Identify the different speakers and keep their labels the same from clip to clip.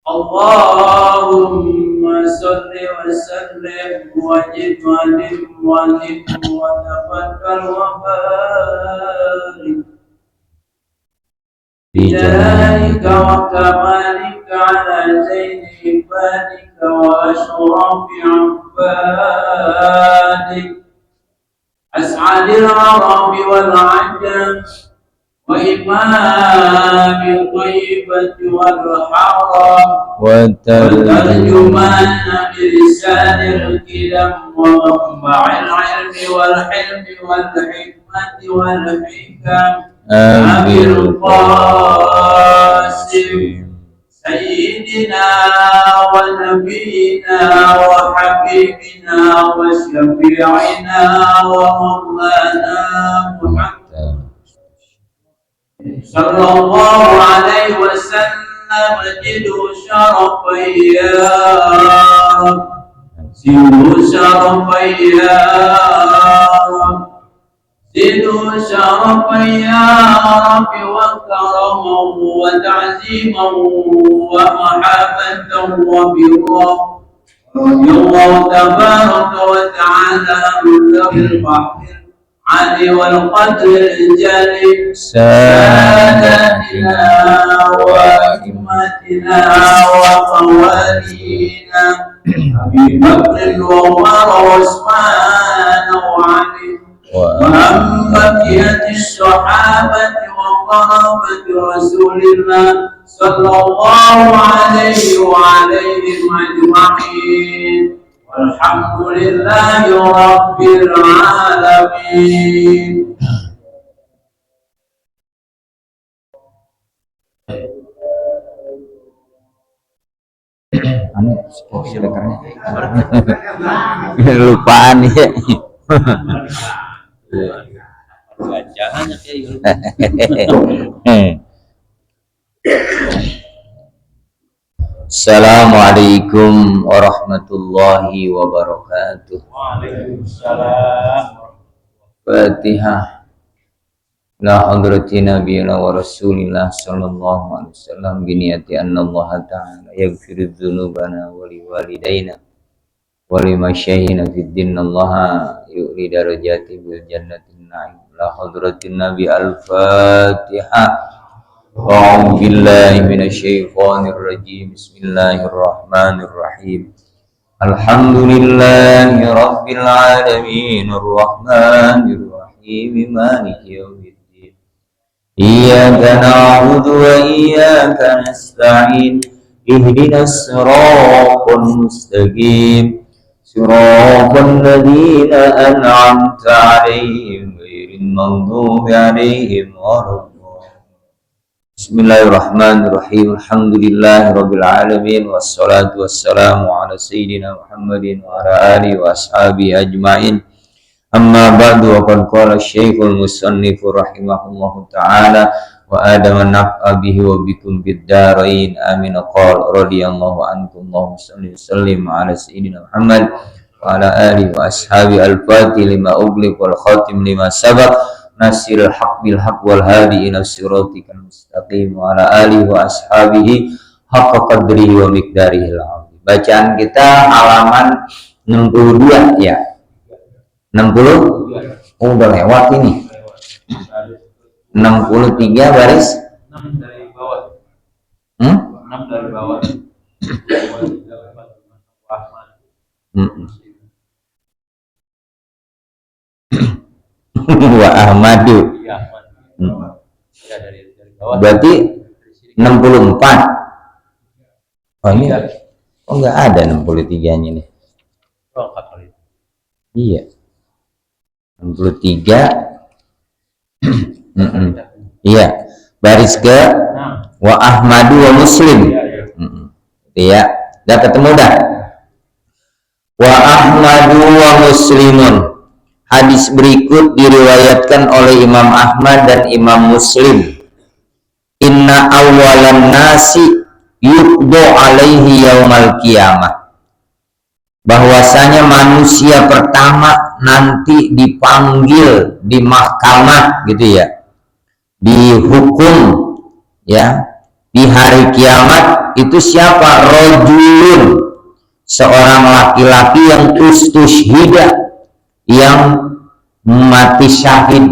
Speaker 1: اللهم صل وسلم وزد وتفضل وبارك بجلالك وكمالك على زين عبادك وأشرف عبادك أسعد العرب والعجم وإمام الطيبة والحرم وترجمان بلسان الكلم ومنبع العلم والحلم والحكمة والحكم أبي القاسم سيدنا ونبينا وحبيبنا وشفيعنا ومولانا محمد صلى الله عليه وسلم. جدوا شرفا يا رب، زدوا شرفا يا رب، زدوا شرفا يا رب، وكرما وتعزيما ومحبة وبرا. رضي الله تبارك وتعالى من ذوي البحر علي والقدر الجليل ساداتنا وأئمتنا وموالينا أبي بكر وعمر وعثمان وعلي ومن بقية الصحابة وقرابة رسول الله صلى الله عليه وعليهم أجمعين. والحمد لله رب العالمين.
Speaker 2: Lupaan ya. Assalamualaikum warahmatullahi wabarakatuh.
Speaker 1: Waalaikumsalam.
Speaker 2: Fatihah. La hadrati nabiyina wa rasulillah sallallahu alaihi wasallam biniyati anna Allah ta'ala yaghfiru dzunubana wa liwalidayna wa limasyaihina fid din. Allah yu'li darajati bil jannatin na'im. La hadrati nabi al-Fatihah. A'udzu billahi minasyaitonir rajim. Bismillahirrahmanirrahim. Alhamdulillahi rabbil alamin arrahmanir rahim maliki yaumiddin. Iyyaka na'budu wa iyyaka nasta'in. Ihdinas siratal mustaqim. Siratal ladzina an'amta 'alaihim ghairil maghdubi 'alaihim waladdallin. Bismillahirrahmanirrahim. Alhamdulillahirabbil alamin wassalatu wassalamu ala sayyidina Muhammadin wa ala alihi wa ashabihi ajmain. Amma ba'du, wa qad qala Syekhul Musannif rahimahullahu ta'ala wa adama naf'a bihi wa bikum bid darain amin. Qala radhiyallahu ankum Allahumma shalli sallim ala sayyidina Muhammad wa ala alihi wa ashabihi al-fatih lima ughliq wal khatim lima sabaq nasirul haq bil haq wal hadi ila siratikal mustaqim wa ala alihi wa ashabihi haqqa qadrihi wa miqdarihi al-azim. Bacaan kita halaman 62 ya. 60? Oh, udah lewat ini. 63 baris
Speaker 1: 6 dari bawah.
Speaker 2: 6
Speaker 1: dari bawah.
Speaker 2: Wa Ahmadu. Berarti 64. Oh ini enggak ada 63-nya nih. Iya. 63. Iya. Baris ke wa Ahmadu wa Muslim. Iya. Udah ketemu dah. Wa Ahmadu wa Muslimun. Hadis berikut diriwayatkan oleh Imam Ahmad dan Imam Muslim. Inna awalan nasi yuqdo alaihi yaumal qiyamah. Bahwasanya manusia pertama nanti dipanggil di mahkamah gitu ya. Dihukum ya di hari kiamat itu siapa? Rajulun, seorang laki-laki yang ustushhida, yang mati syahid.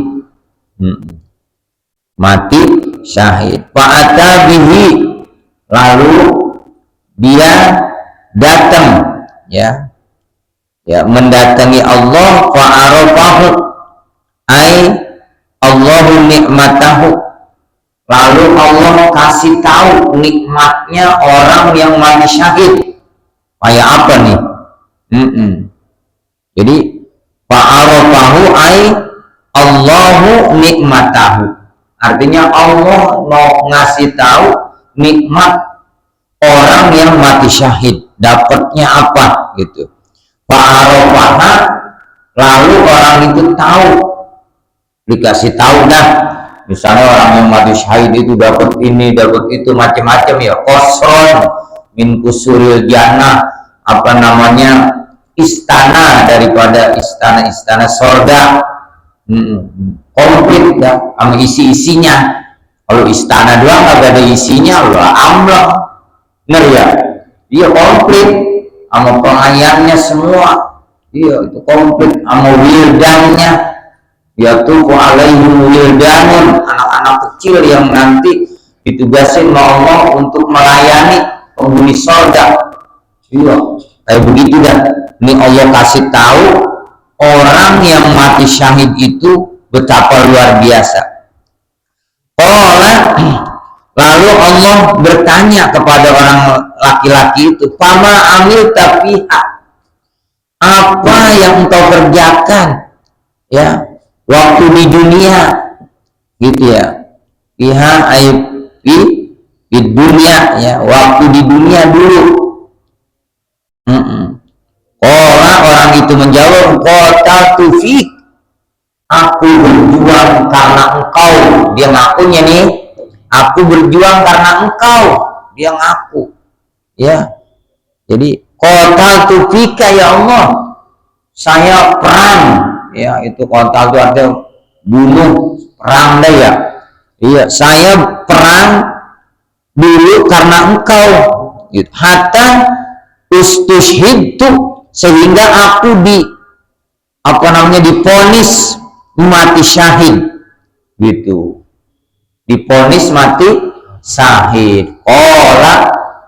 Speaker 2: Mati syahid. Fa'atabihi, lalu dia datang, ya mendatangi Allah. Fa'arafahu, ay Allahu nikmatahu, lalu Allah kasih tahu nikmatnya orang yang mati syahid. Kayak apa nih? Jadi fa'arafahu ay Allahu nikmatahu, artinya Allah mau ngasih tahu nikmat orang yang mati syahid, dapatnya apa gitu. Fa'arafaha, lalu orang itu tahu, dikasih tahu dah. Misalnya orang yang mati syahid itu dapat ini, dapat itu, macam-macam ya. Qasron min kusuril jannah, apa namanya, istana daripada istana-istana surga, komplit ya, sama isi-isinya. Kalau istana doang nggak ada isinya, lah amlah, bener ya? Dia komplit sama pelayannya semua, iya itu komplit, sama wildannya, ya tuh alaihim wildanun, anak-anak kecil yang nanti ditugasin Allah untuk melayani penghuni surga. Iya, kayak begitu dah. Ini Allah kasih tahu orang yang mati syahid itu betapa luar biasa. Lalu Allah bertanya kepada orang laki-laki itu, fama amil tafiha, apa yang engkau kerjakan ya waktu di dunia, gitu ya. Fiha ayat di dunia, ya, waktu di dunia dulu. Orang itu menjawab, qataltu fik, aku berjuang karena engkau. Dia ngakunya nih, aku berjuang karena engkau, dia ngaku, ya. Jadi qataltu fika, ya Allah, saya perang, ya, itu qatal itu artinya bunuh, perang deh ya. Iya, saya perang dulu karena engkau, gitu. Hatta ustushhidtu, sehingga aku diponis mati syahid, gitu, diponis mati syahid.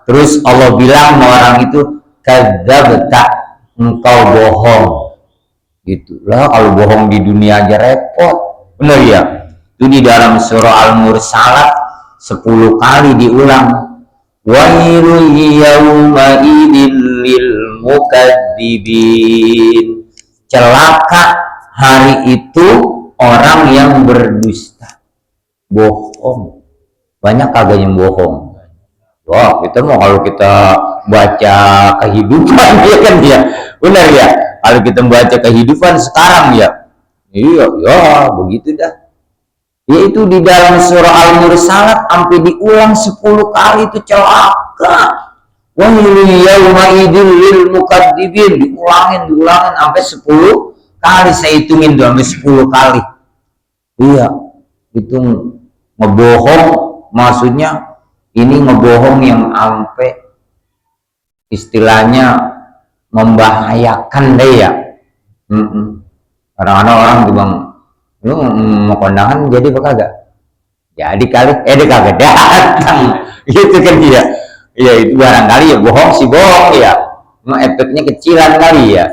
Speaker 2: Terus Allah bilang sama orang itu, kadzabta, engkau bohong, gitu lah. Kalau bohong di dunia aja repot, bener ya. Itu di dalam surah Al-Mursalat 10 kali diulang. Wailul yawma idil lil mukadzibin, celaka hari itu orang yang berdusta, bohong. Banyak kagak yang bohong. Wah, kita mau kalau kita baca kehidupan ya kan ya, benar ya. Kalau kita baca kehidupan sekarang ya, iya ya begitu dah. Yaitu di dalam surah Al-Mursalat sampai diulang 10 kali, itu celaka. Wailul yawma idil lil mukadzibin, diulangin sampai 10 kali. Saya hitungin tuh sampai 10 kali. Iya, itu ngebohong, maksudnya ini ngebohong yang sampai istilahnya membahayakan deh ya. Kadang-kadang orang bilang, lu mau kondangan jadi apa kagak? Jadi kali, dia kagak datang, gitu kan dia. Ya itu barangkali ya bohong sih bohong ya, efeknya kecilan kali ya.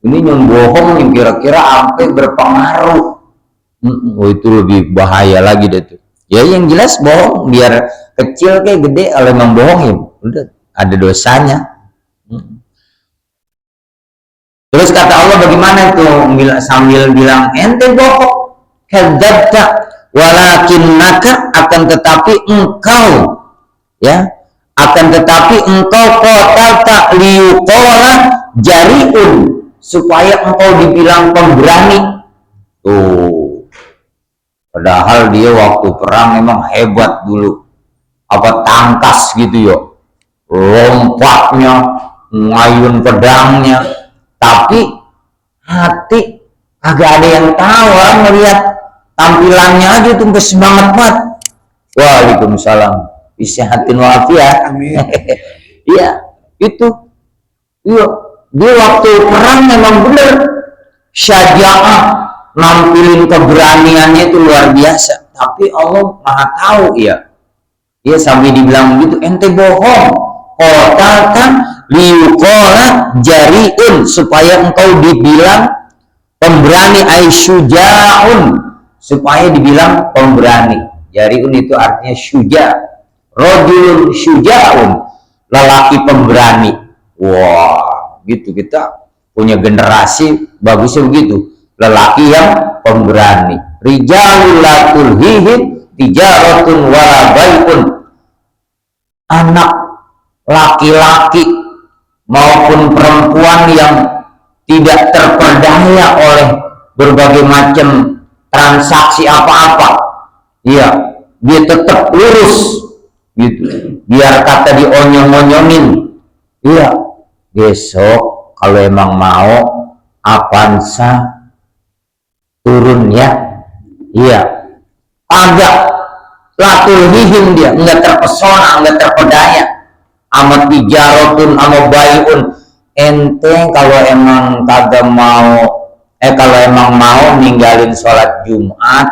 Speaker 2: Ini yang bohong yang kira-kira sampai berpengaruh, itu lebih bahaya lagi deh tuh. Ya yang jelas bohong, biar kecil kayak gede, kalau memang bohongin, udah ada dosanya. Terus kata Allah bagaimana itu, sambil bilang ente bohong, kadzabta walakinnaka, akan tetapi engkau, ya, akan tetapi engkau qatalta liyuqala jari'un, supaya engkau dibilang pemberani. Tuh, padahal dia waktu perang memang hebat dulu, apa tangkas gitu ya, lompatnya, ngayun pedangnya, tapi hati agak ada yang tahu. Orang melihat tampilannya aja tuh semangat banget. Waalaikumsalam. Bisehatin walafiat.
Speaker 3: Amin.
Speaker 2: Iya, itu. Iya, dia waktu perang memang benar syaja'ah, nampilin keberaniannya itu luar biasa. Tapi Allah Maha tahu ya. Dia sampai dibilang begitu, ente bohong. Qatalkan liyuqala jari'un, supaya engkau dibilang pemberani, aisyuja'un, supaya dibilang pemberani. Jari'un itu artinya syuja'. Rajulun syuja'un, lelaki pemberani. Wah, gitu kita punya generasi bagusnya begitu, lelaki yang pemberani. Rijalul la tulhihim tijaratun wala bai'un, anak laki-laki maupun perempuan yang tidak terperdaya oleh berbagai macam transaksi apa-apa, ya dia tetap lurus gitu, biar kata dionyong-onyongin. Iya, besok kalau emang mau Avanza turun ya. Iya, agak latul hihim, dia nggak terpesona, nggak terpedaya amat tijaratun ama baiun. Ente kalau emang kagak mau kalau emang mau ninggalin sholat Jumat,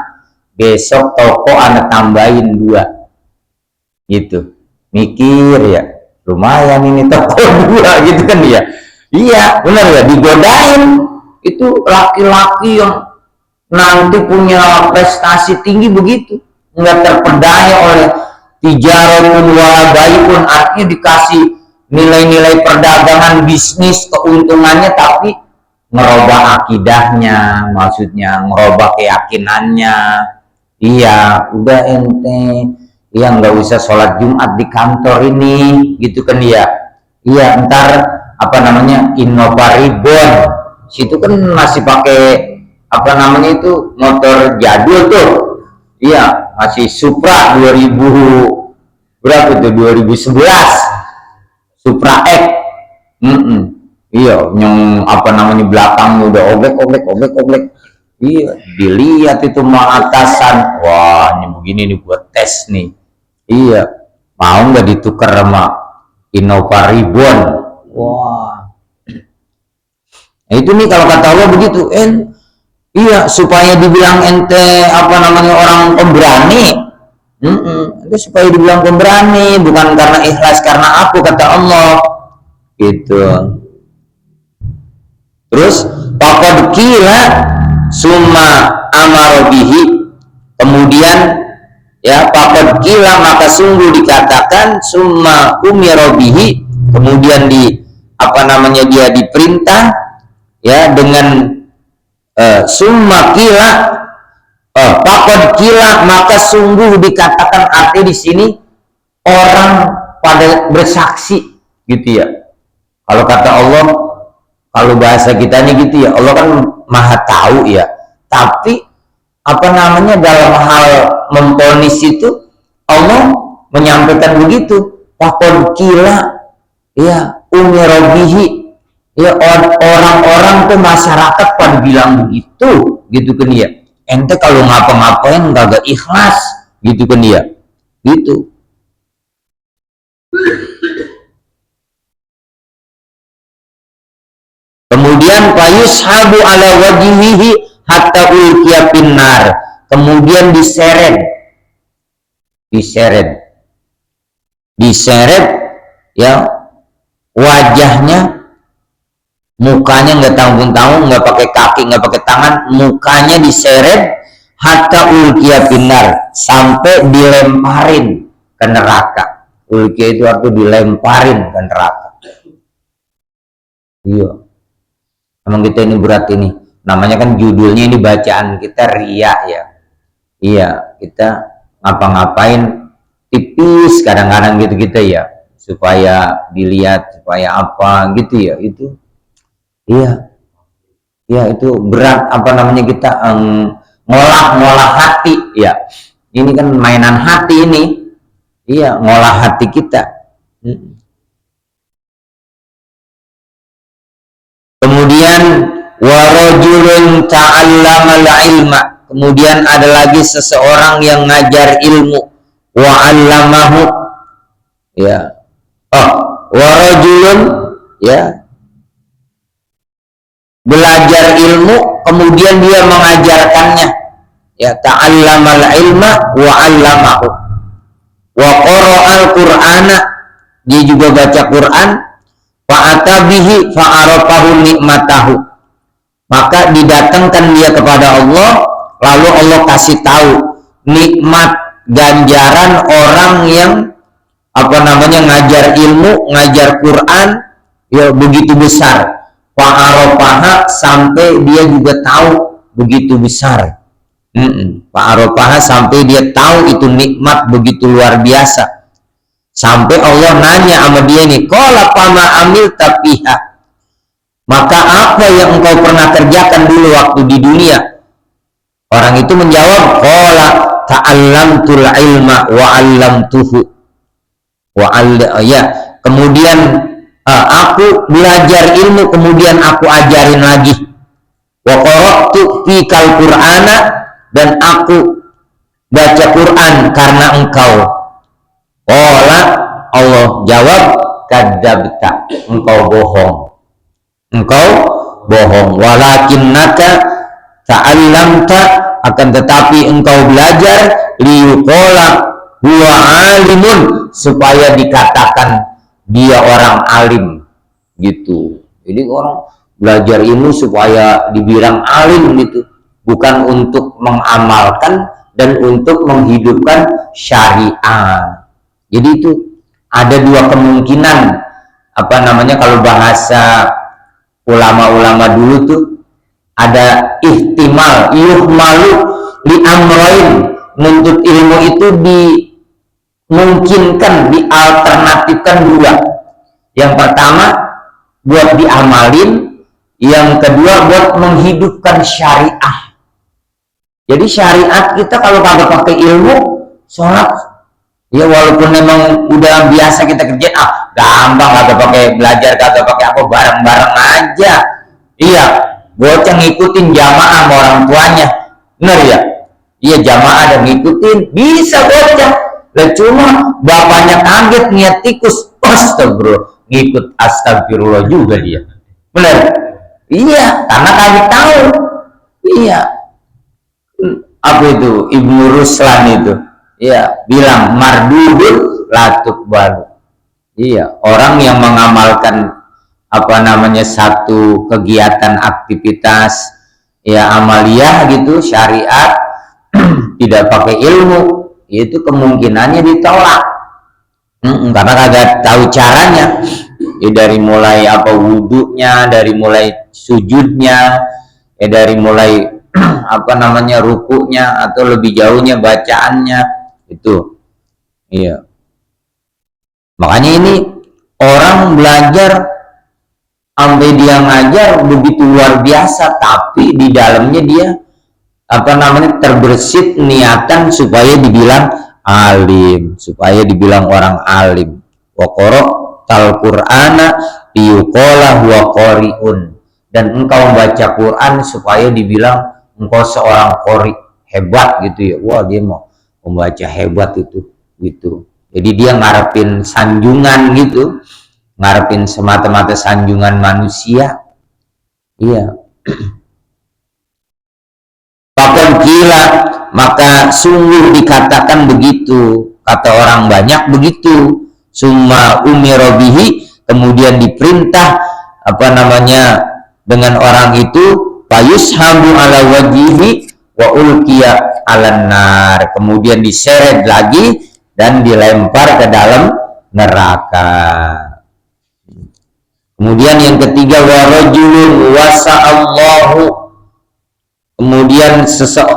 Speaker 2: besok toko anak tambahin 2 gitu. Mikir ya, lumayan ini toko 2 gitu kan dia. Iya benar ya, digodain itu laki-laki yang nanti punya prestasi tinggi begitu, nggak terpedaya oleh tijaratun wala bai'un, artinya dikasih nilai-nilai perdagangan, bisnis, keuntungannya, tapi ngerubah akidahnya, maksudnya ngerubah keyakinannya. Iya, udah ente ya nggak usah sholat Jumat di kantor ini gitu kan ya. Iya, ntar apa namanya Innova Ribbon, situ kan masih pakai apa namanya itu motor jadul tuh. Iya, masih Supra 2000 berapa tuh, 2011 Supra X. Iya, yang apa namanya belakang udah oblek. Iya, dilihat itu mah atasan, wah ini begini nih buat tes nih. Iya, mau nggak ditukar sama Innova Ribbon? Wah, nah, itu nih kalau kata Allah begitu, iya, supaya dibilang ente apa namanya orang pemberani. Itu supaya dibilang pemberani, bukan karena ikhlas karena aku, kata Allah. Gitu. Terus faqad qila summa amara bihi, kemudian ya faqad qila maka sungguh dikatakan summa umira bihi, kemudian di apa namanya dia diperintah ya dengan summa kila, faqad kila maka sungguh dikatakan, artinya di sini orang pada bersaksi gitu ya. Kalau kata Allah, kalau bahasa kita nih gitu ya, Allah kan maha tahu ya, tapi apa namanya dalam hal memponis itu Allah menyampaikan begitu, faqad kila ya umira bihi, ya orang-orang tuh masyarakat pada bilang begitu gitu kan ya, ente kalau ngapa-ngapain gak ikhlas gitu kan ya, gitu. Kemudian fayushabu ala wajhihi hatta ulqiya finnar, kemudian diseret ya wajahnya, mukanya nggak tanggung-tanggung, nggak pakai kaki, nggak pakai tangan, mukanya diseret hatta ulqiya finnar, sampai dilemparin ke neraka. Ulqiya itu artinya dilemparin ke neraka. Iya, emang kita ini berat ini, namanya kan judulnya ini bacaan kita riya ya. Iya, kita ngapa-ngapain tipis kadang-kadang gitu kita ya, supaya dilihat, supaya apa gitu ya, itu iya, ya itu berat apa namanya kita ngolah hati ya. Ini kan mainan hati ini, iya, ngolah hati kita. Kemudian warajulun ta'allamal ilma, kemudian ada lagi seseorang yang ngajar ilmu, wa 'allamahu, Ya. Oh, warajulun, ya, belajar ilmu kemudian dia mengajarkannya, ya, ta'allamal ilma wa 'allamahu wa qara'al qur'ana, dia juga baca Quran, fa atabihi fa arafahu nikmatahu, maka didatangkan dia kepada Allah, lalu Allah kasih tahu nikmat ganjaran orang yang ngajar ilmu, ngajar Quran, ya, begitu besar. Fa'aropaha, sampai dia juga tahu begitu besar. Fa'aropaha, sampai dia tahu itu nikmat begitu luar biasa. Sampai Allah nanya sama dia nih, qala fama amilta fiha, maka apa yang engkau pernah kerjakan dulu waktu di dunia? Orang itu menjawab, qala ta'allamtul ilma wa 'allamtuhu. Kemudian aku belajar ilmu, kemudian aku ajarin lagi. Wa qara'tu fikal qur'ana, dan aku baca Quran karena engkau. Qala, Allah jawab, kadzabta, engkau bohong. Engkau bohong. Walakinnaka ta'allamta, akan tetapi engkau belajar liyuqala huwa alimun, supaya dikatakan dia orang alim, gitu. Jadi orang belajar ilmu supaya dibilang alim, gitu, bukan untuk mengamalkan dan untuk menghidupkan syariat. Jadi itu ada dua kemungkinan, kalau bahasa ulama-ulama dulu tuh ada ihtimal, yuhmalu li amroin, menuntut ilmu itu dimungkinkan, dialternatifkan dua. Yang pertama buat diamalin, yang kedua buat menghidupkan syariah. Jadi syariat kita kalau kagak pakai ilmu, sholat, ya walaupun memang udah biasa kita kerjain, gampang, kagak pakai belajar, kagak pakai apa, bareng-bareng aja. Iya, bocah ngikutin jamaah sama orang tuanya, bener ya? Iya, jamaah dan ngikutin, bisa bocah. Lah cuma bapaknya kaget niat tikus, astagfirullah, ngikut astagfirullah juga dia. Benar? Iya, karena kagak tahu. Iya. Apa itu? Ibnu Ruslan itu. Iya, bilang mardudul latuk balu. Iya, orang yang mengamalkan satu kegiatan aktivitas, ya, amaliyah gitu, syariat, tidak pakai ilmu, itu kemungkinannya ditolak. Karena kagak tahu caranya, ya, dari mulai wudunya, dari mulai sujudnya, ya, dari mulai rukunya, atau lebih jauhnya bacaannya itu. Iya, makanya ini orang belajar sampai dia ngajar begitu luar biasa, tapi di dalamnya dia terbersit niatan supaya dibilang alim, supaya dibilang orang alim. Wa qara'tal qur'ana liyuqala huwa qari'un, dan engkau membaca Quran supaya dibilang engkau seorang qari, hebat gitu ya. Wah, dia mau membaca hebat itu gitu. Jadi dia ngarepin sanjungan gitu, ngarepin semata-mata sanjungan manusia. Iya. Pakon gila, maka sungguh dikatakan begitu, kata orang banyak begitu. Summa umirobihi, kemudian diperintah dengan orang itu, fayushabu ala wajihi wa ulqiya alan nar, kemudian diseret lagi dan dilempar ke dalam neraka. Kemudian yang ketiga, warajulun wasa'allahu, kemudian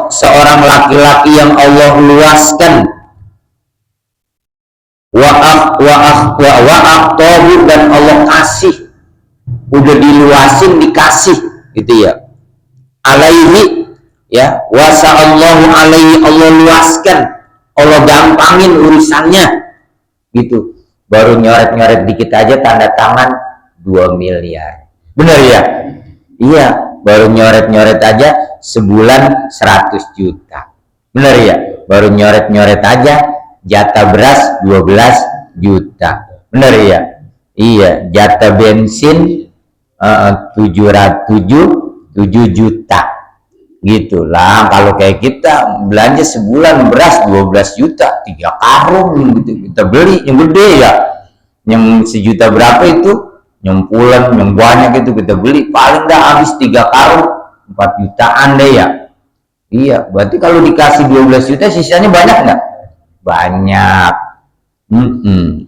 Speaker 2: seorang laki-laki yang Allah luaskan, wa'aqtahu, dan Allah kasih, udah diluasin, dikasih gitu ya, alaihi, ya, wasa'allahu alaihi, Allah luaskan, Allah gampangin urusannya gitu. Baru nyoret-nyoret dikit aja tanda tangan 2 miliar. Bener ya? Iya, baru nyoret-nyoret aja sebulan 100 juta. Bener ya? Baru nyoret-nyoret aja jatah beras 12 juta. Bener ya? Iya, jatah bensin 7 juta. Gitulah kalau kayak kita belanja sebulan beras 12 juta, 3 karung gitu kita beli yang gede ya. Yang sejuta berapa itu? Nyempulan yang banyak itu kita beli paling dah habis 3 karung 4 jutaan deh ya. Iya, berarti kalau dikasih 12 juta sisanya banyak nggak? Banyak.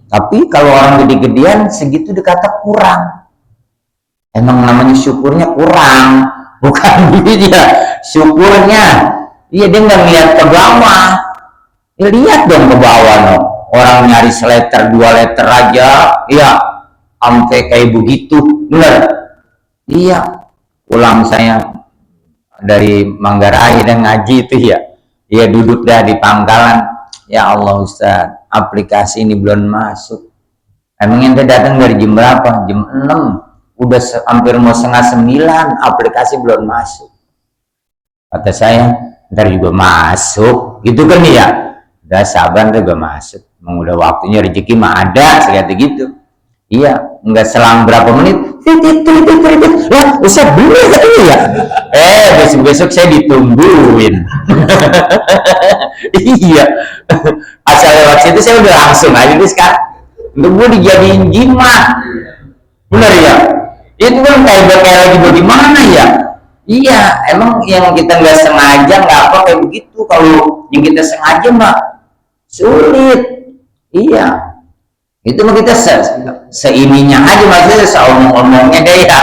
Speaker 2: Tapi kalau orang gede-gedean segitu dikata kurang. Emang namanya syukurnya kurang, bukan dia syukurnya. Iya, dia nggak lihat ke bawah. Ya, lihat dong ke bawah no. Orang nyari seleter 2 liter aja, iya sampai kayak begitu, bener? Iya, pulang saya dari Manggarai dan ngaji itu ya, iya duduk dah di pangkalan. Ya Allah Ustaz, aplikasi ini belum masuk. Emang ente datang dari jam berapa? Jam 6, udah hampir mau setengah 9, aplikasi belum masuk. Kata saya, ntar juga masuk, gitu kan ya? Udah sabar juga masuk. Emang udah waktunya rezeki mah ada, saya kata gitu. Iya, nggak selang berapa menit, lah Ustaz beli katanya ya. Besok-besok saya ditungguin. Iya, asal lewat situ saya udah langsung aja nih sekarang. Untuk gue dijadiin jimat, bener ya? Itu kan kayak lagi bagaimana ya? Iya, emang yang kita nggak sengaja nggak apa kayak begitu. Kalau yang kita sengaja mah sulit. Iya. Itu mah kita seininya aja, maksudnya seomong-omongnya deh ya.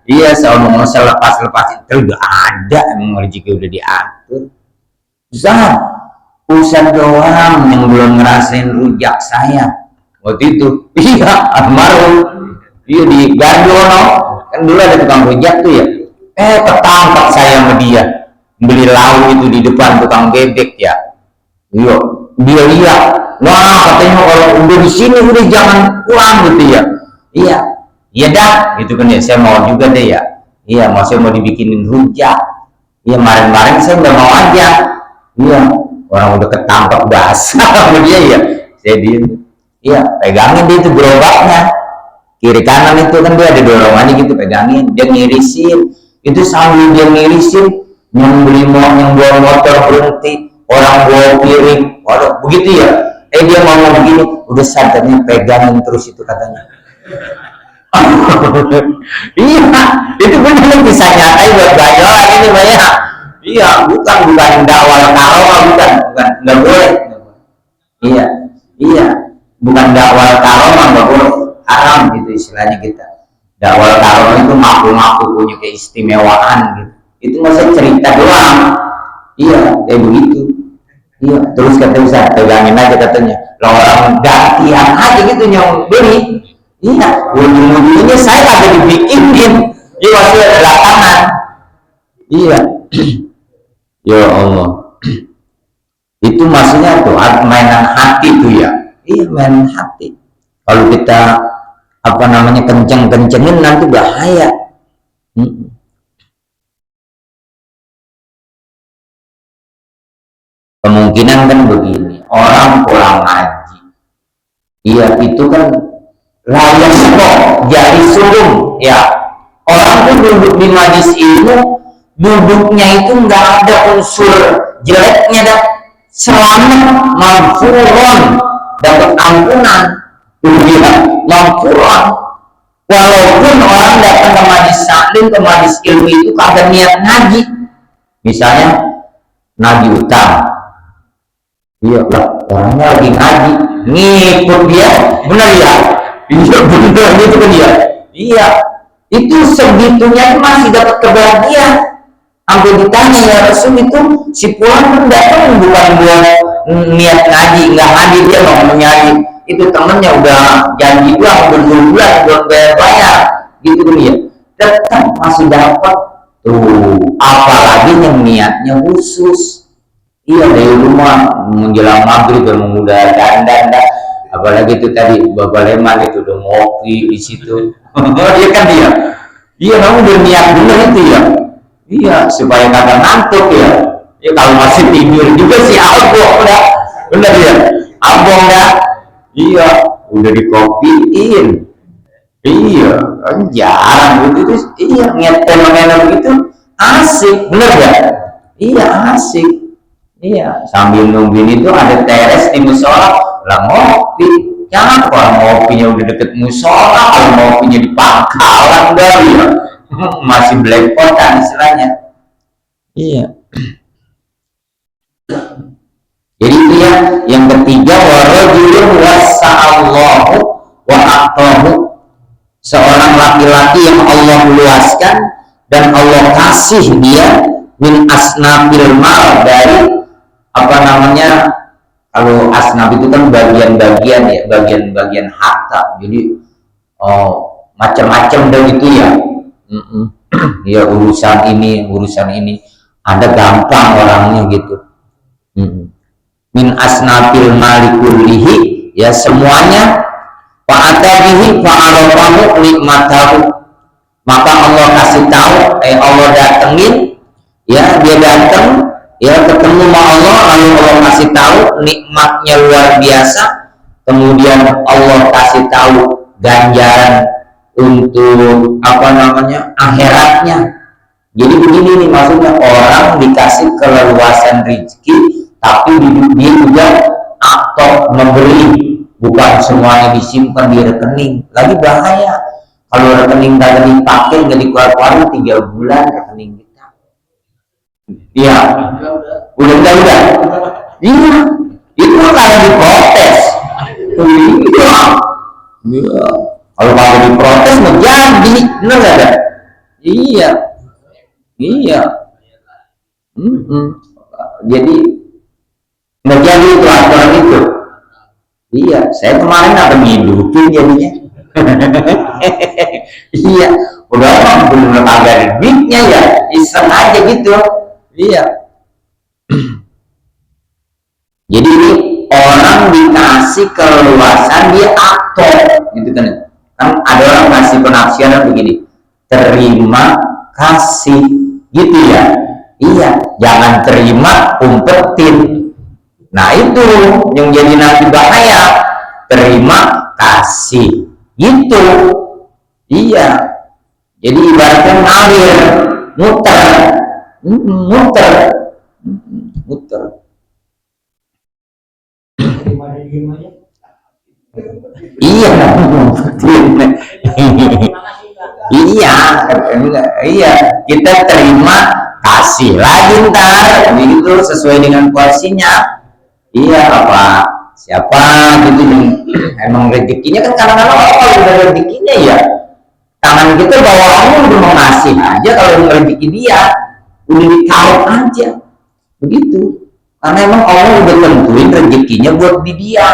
Speaker 2: Iya, seomong-omong selepas-lepas itu udah ada, emang rezeki udah diatur. Ustaz doang yang belum ngerasain rujak saya waktu itu. Iya, almarhum. Iya di Gardono kan dulu ada tukang rujak tuh ya. Ketangkap saya sama dia beli lauk itu di depan tukang bebek ya. Iya, dia lihat, wah katanya kalau udah di sini udah jangan pulang gitu ya. Iya, iya dah, gitu kan ya. Saya mau juga deh ya. Iya, saya mau dibikinin rujak. Iya, kemarin saya udah mau aja. Iya, orang udah ketangkap basah sama dia ya. Saya diem. Iya, pegangin dia itu gerobaknya. Kiri kanan itu kan dia ada dorongannya gitu, pegangin. Dia ngirisin. Itu sambil dia ngirisin, yang bawa motor berhenti. Orang bawa piring, waduh begitu ya. Dia ngomong begini, udah sadarnya pegangin terus itu katanya. Iya, itu benar bisa nyatai buat gajolan ini banyak. Iya, bukan dakwah karomah, bukan, nggak boleh. Iya, bukan dakwah karomah, nggak boleh, haram gitu istilahnya kita. Dakwah karomah itu ngaku-ngaku punya keistimewaan gitu. Itu masa cerita doang. Iya, kayak begitu. Iya, terus kata Ustaz, pegangin aja katanya. Lah orang gantian aja gitu yang beli. Iya, ujung-ujungnya saya kagak dibikinin. Iya, masih ada belakangan. Iya. Ya Allah. Itu maksudnya tuh mainan hati tuh ya. Iya, mainan hati. Kalau kita kenceng-kencengin nanti bahaya. Kemungkinan kan begini, orang pulang ngaji, iya itu kan layak kok jadi sulung ya. Orang tuh duduk di majlis ilmu, duduknya itu nggak ada unsur jeleknya, dah selamat maghfuron, dapat ampunan, iya maghfuron. Walaupun orang datang ke majlis taklim, ke majlis ilmu itu kagak niat ngaji, misalnya ngaji utang. Iya lah, orangnya lagi ngaji, ngikut dia, benar ya? Iya benar itu kan dia. Iya, itu segitunya masih dapat kebahagiaan. Sampai ditanya ya Rasul, itu si pulang kan datang bukan buat niat ngaji, nggak ngaji dia mau menyanyi. Itu temennya udah janji pulang berbulan belum bayar, gitu kan ya. Tetap masih dapat tuh, apalagi yang niatnya khusus. Iya, dari rumah menjelang maghrib udah dandan dah. Apalagi itu tadi Bapak Leman itu udah ngopi di situ. Iya kan dia. Iya, kamu udah niat bener itu ya. Iya, supaya kagak ngantuk ya. Ya kalau masih tidur juga sih abong dah. Bener ya. Abong dah. Iya, udah dikopiin. Iya, kan jarang gitu terus. Iya, nyetel mainan begitu asik, bener gak? Iya, asik. Iya, sambil nungguin itu ada teres di musola, lah ngopi. Jangan kalau ngopinya udah deket musola, kalau ngopinya di pangkalan kali ya, masih belepotan istilahnya. Iya. Jadi itu ya, yang ketiga warajulun wasa'allahu wa aqtahu, seorang laki-laki yang Allah luaskan dan Allah kasih dia min asnabil mal, dari apa namanya, kalau asnab itu kan bagian-bagian ya, bagian-bagian harta. Jadi macam-macam begitu ya. Ya urusan ini ada gampang orangnya gitu. Min asnabil malikullihi, ya semuanya. Fa'atabihi fa'arafahu nikmatahu, maka Allah kasih tahu, Allah datengin, ya dia datang, ya ketemu sama Allah, lalu Allah kasih tahu nikmatnya luar biasa, kemudian Allah kasih tahu ganjaran untuk apa namanya, akhiratnya. Jadi begini nih maksudnya, orang dikasih keleluasan rezeki, tapi dia juga aktor memberi, bukan semuanya disimpan di rekening. Lagi bahaya kalau rekening gak dipakai, gak dikeluar-keluarin 3 bulan rekening kita. Iya, udah. Iya, itu akan diprotes. Iya, kalau mau diprotes menjadi, benar gak ada? Iya. Jadi menjadi itu aturan itu. Iya, saya kemarin ada ngidupin jadinya. Iya, udah belum ada duitnya ya, iseng aja gitu. Iya. Jadi ini orang dikasih keleluasan, dia aktor, gitu kan? Kan ada orang ngasih penafsiran begini, terima kasih, gitu ya. Iya, jangan terima umpetin. Nah itu yang jadi nanti bahaya, terima kasih gitu. Iya, jadi ibaratnya ngalir, muter. Iya, iya, kita terima kasih lagi ntar, begitu sesuai dengan porsinya. Iya, apa siapa gitu yang emang rezekinya kan, kadang-kadang Allah udah rezekinya ya, tangan kita bawaannya udah mengasih aja, kalau rezeki dia udah ditaruh aja begitu, karena emang Allah udah tentuin rezekinya buat di dia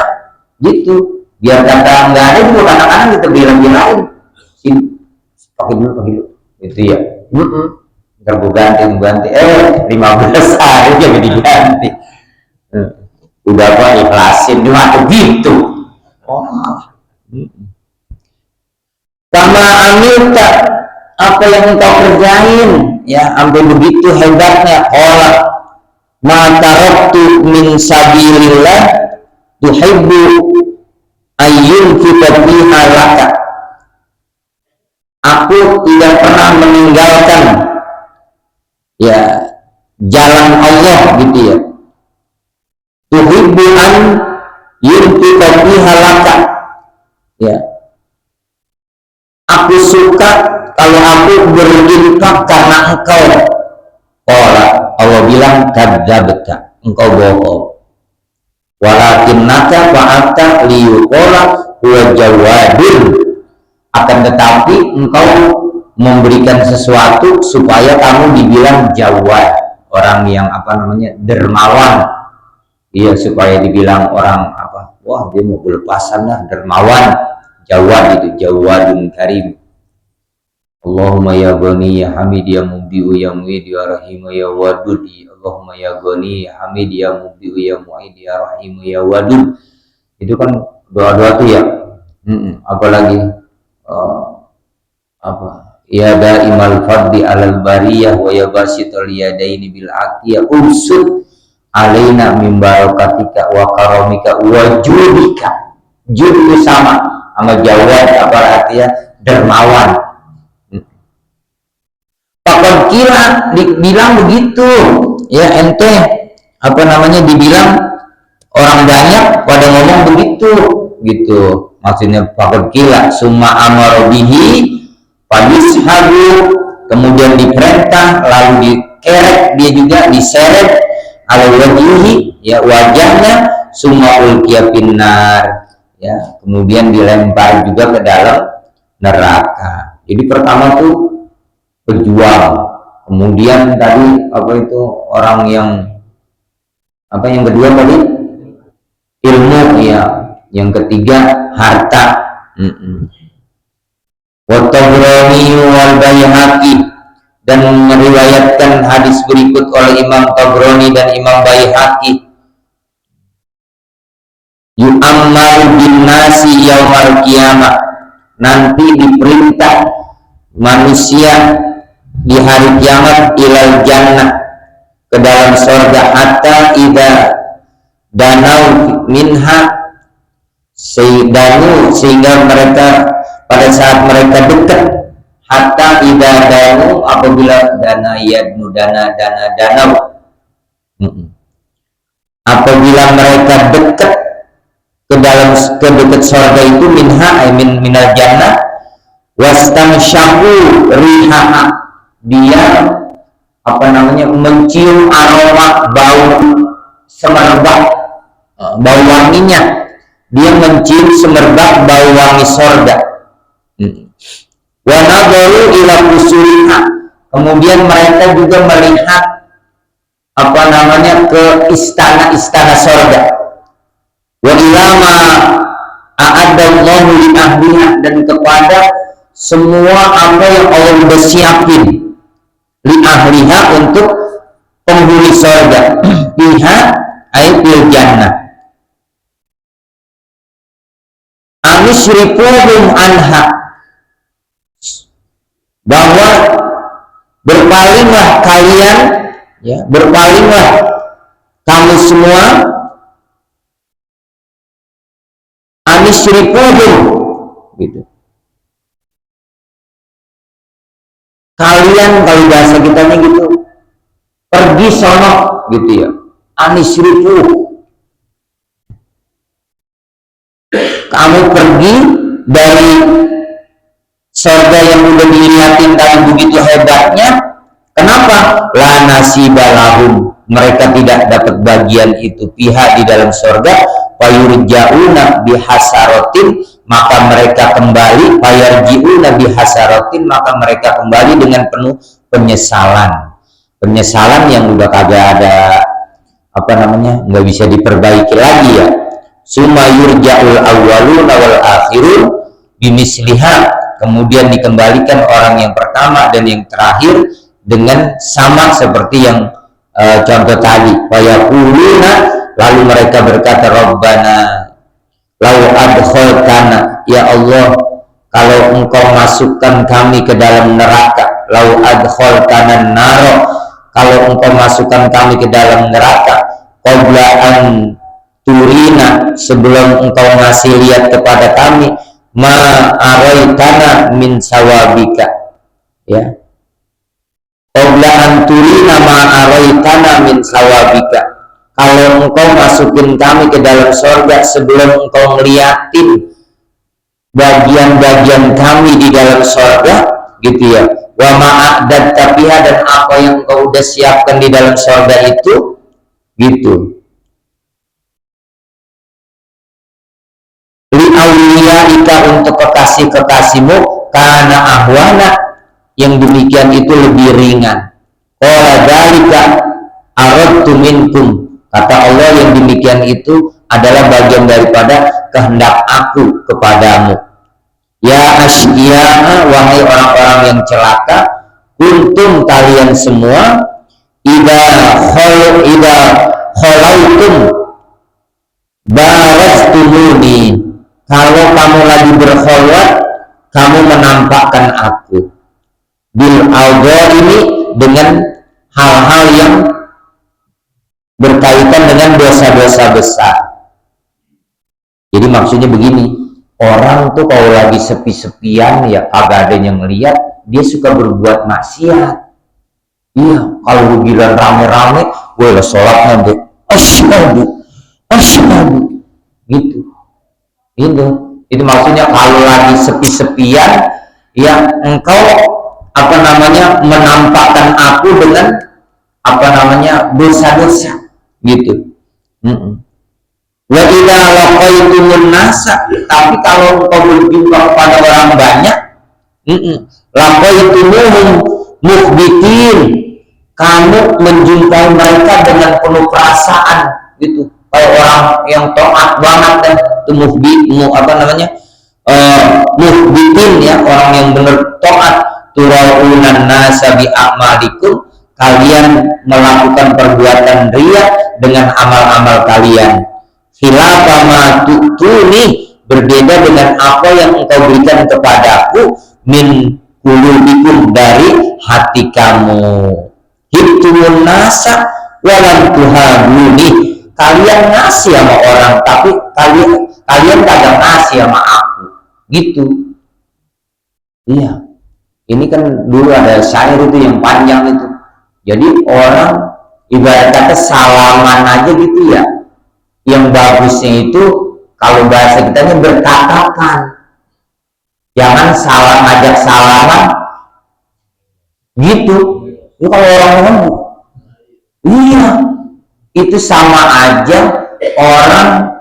Speaker 2: gitu. Biar kata nggak ada juga, kadang-kadang kita bilang-bilangin sini pakai dulu gitu ya. Ntar gue ganti 15 hari jadi diganti. Udah apa ikhlasin cuma begitu. Sama amilta, apa yang engkau kerjain ya, sampai begitu hebatnya. Qala ma taraktu min sabilillah tuhibbu ayyun fiha laka, aku tidak pernah meninggalkan ya jalan Allah gitu ya. Tuhibbu an yunfiqa fiha laka, ya aku suka kalau aku berinfak karena engkau. Allah bilang kadzabta, engkau bohong. Walakinnaka fa'alta liyuqala huwa jawadun, akan tetapi engkau memberikan sesuatu supaya kamu dibilang jawad, orang yang apa namanya, dermawan. Iya, supaya dibilang orang apa, wah dia mau berlepasan dah, dermawan. Jawad itu jawadun karim. Allahumma ya ghani ya hamid ya mubdi'u ya mu'id ya rahim ya wadud. Allahumma ya ghani ya hamid ya mubdi'u ya mu'id ya rahim ya wadud. Itu kan doa-doa tuh ya. Apalagi apa, ya da'imal fadli alal bariyah wa ya basitul yadaini bil aqiyah unsud alaina min barakatika wa karamika wa judika. Jud itu sama jawab apa artinya dermawan. Pakon kira dibilang begitu ya, ente dibilang orang banyak pada ngomong begitu gitu, maksudnya pakon kila summa amarobihi padishabu, kemudian diperintah lalu dikerek, dia juga diseret ala wajihi ya, wajahnya summa ulqiya finnar ya, kemudian dilempar juga ke dalam neraka. Jadi pertama tuh pejuang, kemudian tadi orang yang yang kedua tadi ilmu ya, yang ketiga harta. Wa Tabrani wal Baihaqi, dan meriwayatkan hadis berikut oleh Imam Tabrani dan Imam Baihaqi, yu'ammaru bin nasi yaumal qiyamah, nanti diperintah manusia di hari kiamat ilal jannah, ke dalam surga, hatta idza danau minha, sehingga mereka pada saat mereka dekat, hatta idza danu, apabila danau apabila mereka dekat ke dekat surga itu, minal jannah, wastamsyahu rihaha, dia mencium aroma bau semerbak, bau wanginya, dia mencium semerbak bau wangi surga. Wa nadharu ila qusuriha, kemudian mereka juga melihat ke istana-istana surga. Wa ilama a'adallahu li ahliha, dan kepada semua apa yang Allah sudah siapin li ahliha, untuk penghuni surga, biha ay fil jannah, anisrifuhum anha, bahwa berpalinglah kalian ya, berpalinglah kamu semua, anisrifuhum gitu, kalian, kalau bahasa kitanya gitu, pergi sono gitu ya, anisrifuh, kamu pergi dari surga yang udah dilihatin tadi begitu hebatnya. Kenapa? La nasibalahum, mereka tidak dapat bagian itu, pihak di dalam surga. Fayurja'una bihasarotin, maka mereka kembali, fayarji'una bihasarotin, maka mereka kembali dengan penuh penyesalan yang udah kagak ada nggak bisa diperbaiki lagi ya. Summa yurja'ul awwaluna wal akhirun bimisliha, kemudian dikembalikan orang yang pertama dan yang terakhir dengan sama seperti yang contoh tadi. Fayaquluna, lalu mereka berkata, Rabbana lau adkhaltana, ya Allah, kalau engkau masukkan kami ke dalam neraka, lau adkhaltana naro, kalau engkau masukkan kami ke dalam neraka, qabla an turina, sebelum engkau ngasih lihat kepada kami, ma araitana min sawabika ya, qabla anturina ma araitana min sawabika, kalau engkau masukin kami ke dalam surga sebelum engkau ngeliatin bagian-bagian kami di dalam surga gitu ya, wa ma'adad tapiha, dan apa yang engkau udah siapkan di dalam surga itu gitu, li'awliyaika, untuk kekasih-kekasihmu, karena ahwana, yang demikian itu lebih ringan. Qala dzalika aradtu minkum, kata Allah, yang demikian itu adalah bagian daripada kehendak aku kepadamu. Ya asyiya, wahai orang-orang yang celaka, kuntum, kalian semua, idza khalautum baraztumuni, kalau kamu lagi berkholwat, kamu menampakkan aku, bil ini, dengan hal-hal yang berkaitan dengan dosa-dosa besar. Jadi maksudnya begini, orang tuh kalau lagi sepi-sepian ya kagak ada yang ngeliat, dia suka berbuat maksiat. Iya, kalau giliran rame-rame, gue lah sholatnya deh, asyhadu, gitu. Itu maksudnya kalau lagi sepi-sepian, ya engkau apa namanya menampakkan aku dengan apa namanya dosa-dosa, gitu. Wa idza laqaitumun nasa, tapi kalau engkau berjumpa kepada orang banyak, laqaitumuhum mukhbitin, kamu menjumpai mereka dengan penuh perasaan, gitu. Kayak orang yang taat banget dan itu mukhbitin ya, orang yang benar taat. Turaunan nasa bi a'malikum, kalian melakukan perbuatan riya dengan amal-amal kalian. Khilafa ma tu'tuni, berbeda dengan apa yang engkau berikan kepadaku, min qulubikum, dari hati kamu. Hibtumun nasa walam tuhabuni, kalian ngasih sama orang tapi kalian kagak ngasih sama aku, gitu. Iya, ini kan dulu ada syair itu yang panjang itu. Jadi orang ibarat kata salaman aja gitu ya, yang bagusnya itu kalau bahasa kitanya bertatapan, jangan salah ngajak salaman gitu. Itu kalau orang ngomong, iya, itu sama aja orang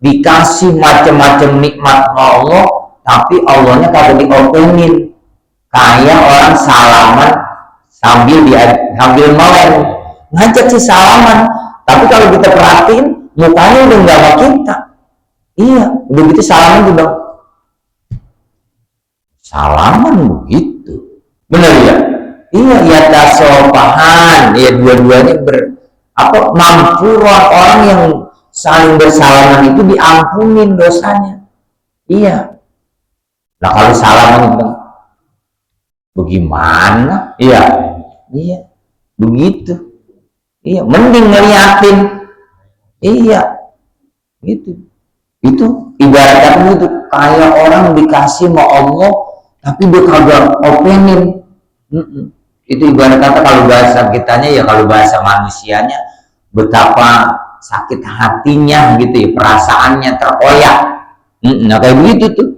Speaker 2: dikasih macam-macam nikmat Allah tapi Allahnya kagak diopenin. Kayak orang salaman sambil meleng, ngajak sih salaman, tapi kalau kita perhatiin mukanya udah nggak sama kita. Iya, udah gitu salaman juga salaman begitu, bener ya? Iya, ya tasopahan, ya dua-duanya mampu orang yang saling bersalaman itu diampunin dosanya. Iya. Nah kalau salaman itu bagaimana? Iya, begitu. Iya, mending ngeliatin. Iya, gitu. Itu ibarat kata itu kayak orang dikasih sama Allah tapi dia kagak openin. Itu ibarat kata kalau bahasa kitanya ya, kalau bahasa manusianya betapa sakit hatinya gitu ya, perasaannya terkoyak. Nah kayak begitu tuh,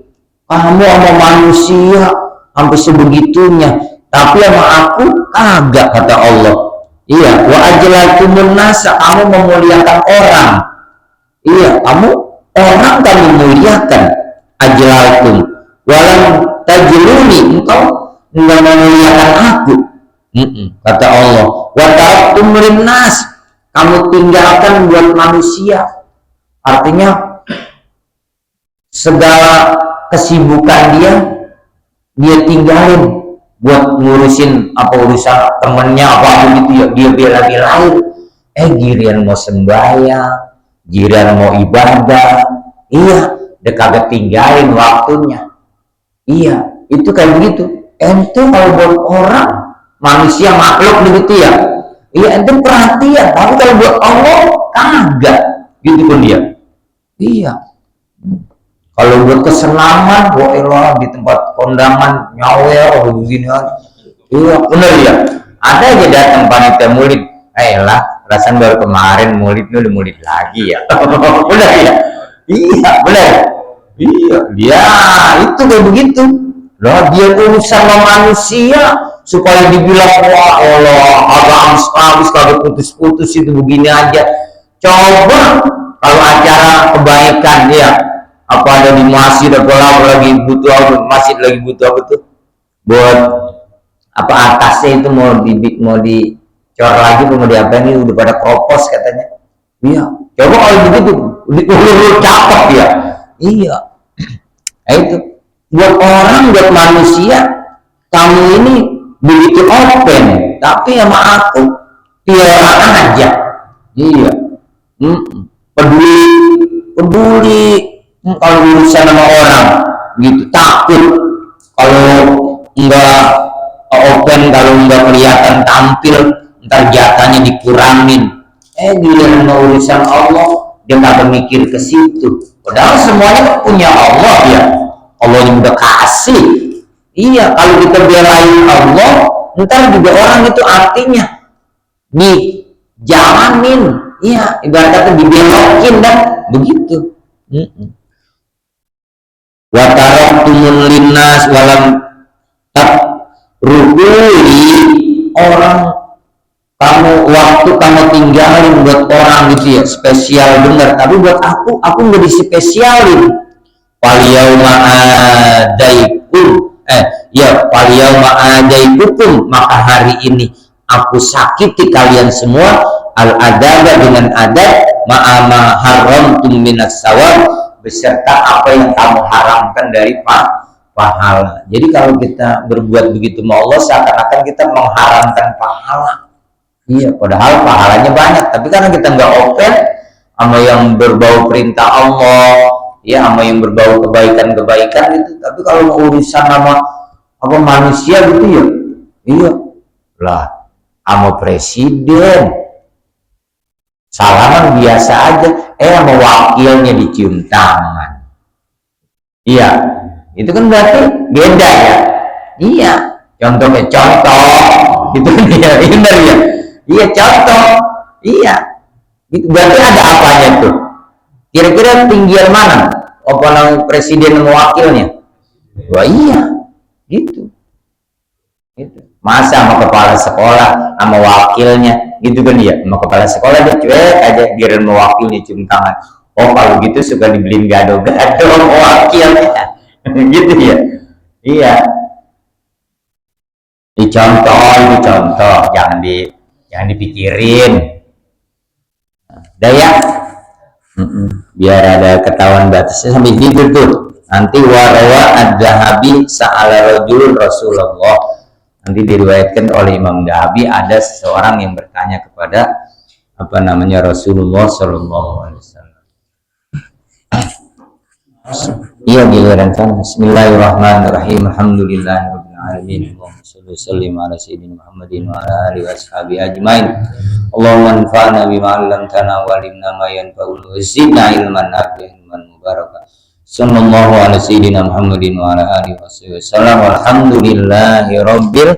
Speaker 2: kamu sama manusia sampai sebegitunya, tapi sama aku kagak, kata Allah. Iya, wa ajlaltumun nasa, kamu memuliakan orang. Iya, kamu orang kamu muliakan. Ajlaltum walam tajluni, engkau enggak memuliakan aku. Kata Allah, wa taraktum linnas, kamu tinggalkan buat manusia. Artinya segala kesibukan dia tinggalin buat ngurusin apa urusan temennya apa gitu ya, dia bela-belain. Giliran mau sembahyang, giliran mau ibadah, iya, dia kagak tinggalin waktunya. Iya, itu kayak begitu. Ente kalau buat orang manusia makhluk begitu ya, iya ente perhatian, tapi kalau buat Allah kagak, gitu pun dia. Iya. Kalau buat kesenangan, di tempat kondangan nyawer begini, iya bener ya. Ada aja datang panitia murid, lah rasanya baru kemarin murid udah murid lagi ya. Bener ya, iya bener, iya dia itu kayak begitu. Loh, dia urusan sama manusia supaya dibilang wah Allah agak habis kagak putus-putus itu begini aja. Coba kalau acara kebaikan ya, apa ada di masjid lagi butuh apa, masjid lagi butuh apa tuh buat apa atasnya itu mau dicor lagi, mau diapain, ini udah pada kropos katanya. Iya, coba kalau begitu cakep ya. Iya, itu buat orang, buat manusia kamu ini begitu open, tapi sama aku piaraan aja. Iya, peduli kalau urusan sama orang gitu, takut kalau enggak open, kalau enggak kelihatan tampil ntar jatahnya dikurangin. Giliran mau urusan Allah dia nggak berpikir ke situ. Padahal semuanya kan punya Allah ya. Allah yang udah kasih. Iya, kalau kita belain Allah, ntar juga orang itu artinya dijalanin. Iya, ibarat kata dibelokin dah, begitu. Wa taraktumul linnas walam takrukuli, orang waktu kamu tinggalin buat orang gitu ya, spesial bener, tapi buat aku nggak dispesialin. Falyauma adaikum falyauma adaikukum, maka hari ini aku sakiti kalian semua al adaba dengan adab ma'ama haramtum minas sawab, beserta apa yang kamu haramkan dari pahala. Jadi kalau kita berbuat begitu sama Allah, seakan-akan kita mengharamkan pahala. Iya, padahal pahalanya banyak, tapi karena kita nggak open sama yang berbau perintah Allah, ya, sama yang berbau kebaikan-kebaikan gitu. Tapi kalau urusan sama apa manusia gitu ya, iya lah, sama presiden salaman biasa aja, sama wakilnya dicium tangan. Iya, itu kan berarti beda ya. Iya, contoh gitu ya, benar ya. Iya, contoh. Iya. Itu berarti ada apanya tuh? Kira-kira tinggian mana? Apa presiden sama wakilnya? Wah, iya. Gitu. Masa sama kepala sekolah sama wakilnya gitu kan ya? Sama kepala sekolah dia cuek aja, biar sama wakilnya cium tangan. Oh, kalau gitu suka dibeliin gado-gado sama wakilnya. Gitu ya. Iya. Itu contoh, jangan dipikirin. Daya, biar ada ketahuan batasnya sampai gitu tuh. Nanti warawa ad-Dahabi sa'ala rajulun Rasulullah. Nanti diriwayatkan oleh Imam Dahabi, ada seseorang yang bertanya kepada Rasulullah Sallallahu Alaihi Wasallam. Iya, giliran kan. Bismillahirrahmanirrahim. Alhamdulillahirabbil alamin. Allahumma shalli wa sallim ala sayyidina Muhammadin wa ala alihi washabihi ajmain. Allahumma anfa'na bima 'allamtana wa 'allimna ma yanfa'una wa zidna ilman nafi'an mubarakan. Sallallahu ala sayyidina Muhammadin wa ala alihi wasallam. Alhamdulillahirabbil